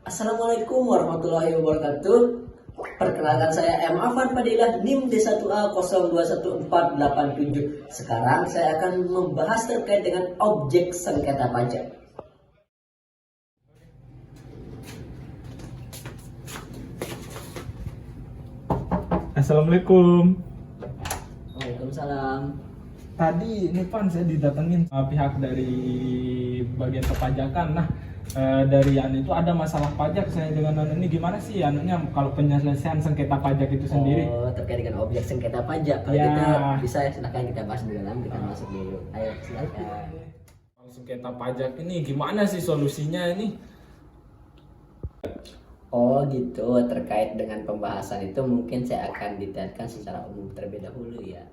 Assalamualaikum warahmatullahi wabarakatuh. Perkenalkan saya M. Afan Fadilah, NIM D1A021487. Sekarang saya akan membahas terkait dengan objek sengketa pajak. Assalamualaikum. Waalaikumsalam. Tadi ini Pan saya didatengin pihak dari bagian perpajakan. Nah, dari itu ada masalah pajak saya dengan ini gimana sih anunya kalau penyelesaian sengketa pajak itu sendiri? Oh, terkait dengan objek sengketa pajak. Kalau Ya. kita bisa silakan kita bahas dulu dalam, kita masuk dulu. Ayo silakan. Kalau sengketa pajak ini gimana sih solusinya ini? Oh gitu, terkait dengan pembahasan itu mungkin saya akan detailkan secara umum terlebih dahulu ya.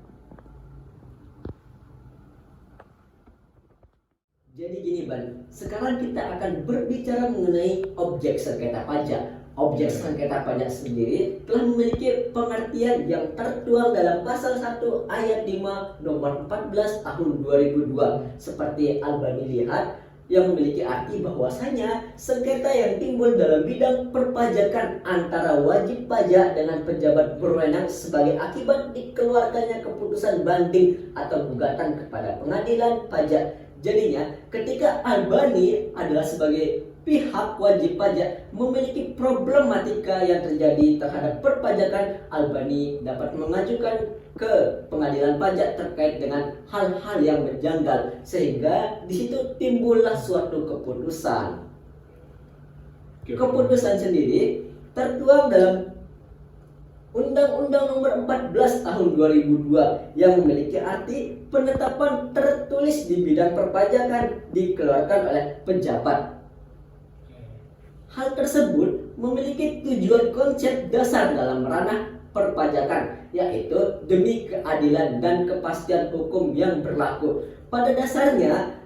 Jadi gini Ban, sekarang kita akan berbicara mengenai objek sengketa pajak. Objek sengketa pajak sendiri telah memiliki pengertian yang tertuang dalam pasal 1 ayat 5 nomor 14 tahun 2002. Seperti Albani lihat, yang memiliki arti bahwasanya sengketa yang timbul dalam bidang perpajakan antara wajib pajak dengan pejabat berwenang sebagai akibat dikeluarkannya keputusan banding atau gugatan kepada pengadilan pajak. Jadinya ketika Albani adalah sebagai pihak wajib pajak memiliki problematika yang terjadi terhadap perpajakan, Albani dapat mengajukan ke pengadilan pajak terkait dengan hal-hal yang menjanggal, sehingga di situ timbullah suatu keputusan. Keputusan sendiri tertuang dalam Undang-Undang Nomor 14 Tahun 2002 yang memiliki arti penetapan tertulis di bidang perpajakan dikeluarkan oleh pejabat. Hal tersebut memiliki tujuan konsep dasar dalam ranah perpajakan, yaitu demi keadilan dan kepastian hukum yang berlaku. Pada dasarnya,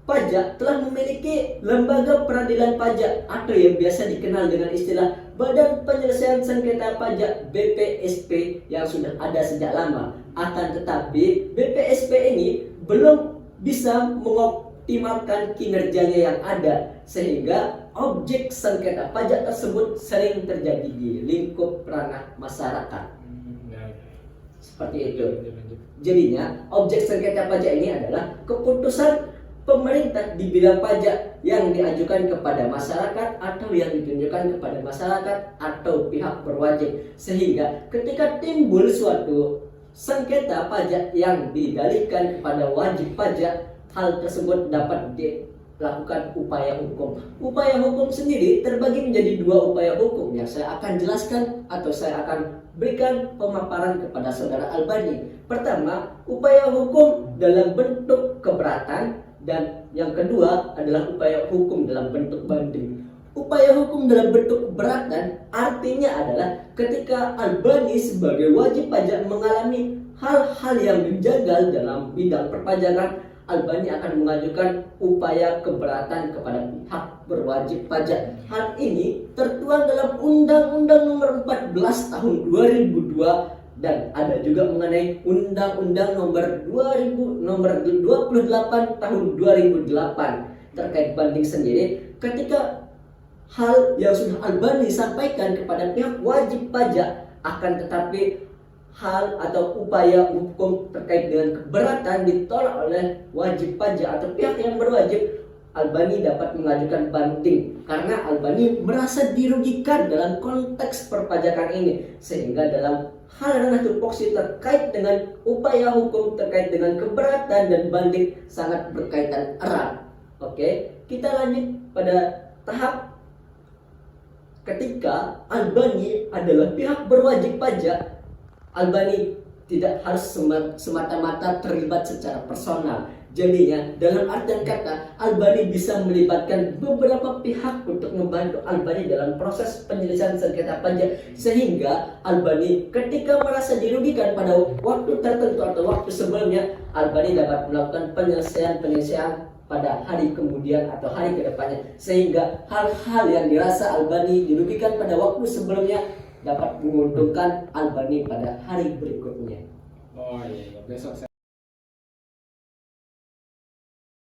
pajak telah memiliki lembaga peradilan pajak atau yang biasa dikenal dengan istilah Badan Penyelesaian Sengketa Pajak (BPSP) yang sudah ada sejak lama. Akan tetapi BPSP ini belum bisa mengoptimalkan kinerjanya yang ada, sehingga objek sengketa pajak tersebut sering terjadi di lingkup ranah masyarakat. Seperti itu. Jadinya objek sengketa pajak ini adalah keputusan pemerintah di bidang pajak yang diajukan kepada masyarakat atau yang ditunjukkan kepada masyarakat atau pihak berwajib, sehingga ketika timbul suatu sengketa pajak yang didalihkan kepada wajib pajak, hal tersebut dapat dilakukan upaya hukum. Upaya hukum sendiri terbagi menjadi dua upaya hukum yang saya akan jelaskan atau saya akan berikan pemaparan kepada saudara Albani. Pertama, upaya hukum dalam bentuk keberatan, dan yang kedua adalah upaya hukum dalam bentuk banding. Upaya hukum dalam bentuk keberatan artinya adalah ketika Albani sebagai wajib pajak mengalami hal-hal yang menjanggal dalam bidang perpajakan, Albani akan mengajukan upaya keberatan kepada pihak berwajib pajak. Hal ini tertuang dalam Undang-Undang Nomor 14 Tahun 2002 dan ada juga mengenai Undang-Undang Nomor 28 Tahun 2008 terkait banding sendiri. Ketika hal yang sudah Albani sampaikan kepada pihak wajib pajak, akan tetapi hal atau upaya hukum terkait dengan keberatan ditolak oleh wajib pajak atau pihak yang berwajib, Albani dapat mengajukan banding karena Albani merasa dirugikan dalam konteks perpajakan ini, sehingga dalam hal ranah tupoksi terkait dengan upaya hukum terkait dengan keberatan dan banding sangat berkaitan erat. Oke, kita lanjut pada tahap ketika Albani adalah pihak berwajib pajak. Albani tidak harus semata-mata terlibat secara personal. Jadinya dalam artian kata, Albani bisa melibatkan beberapa pihak untuk membantu Albani dalam proses penyelesaian sengketa pajak, sehingga Albani ketika merasa dirugikan pada waktu tertentu atau waktu sebelumnya, Albani dapat melakukan penyelesaian pada hari kemudian atau hari kedepannya, sehingga hal-hal yang dirasa Albani dirugikan pada waktu sebelumnya dapat menguntungkan Albani pada hari berikutnya. Oh iya, besok saya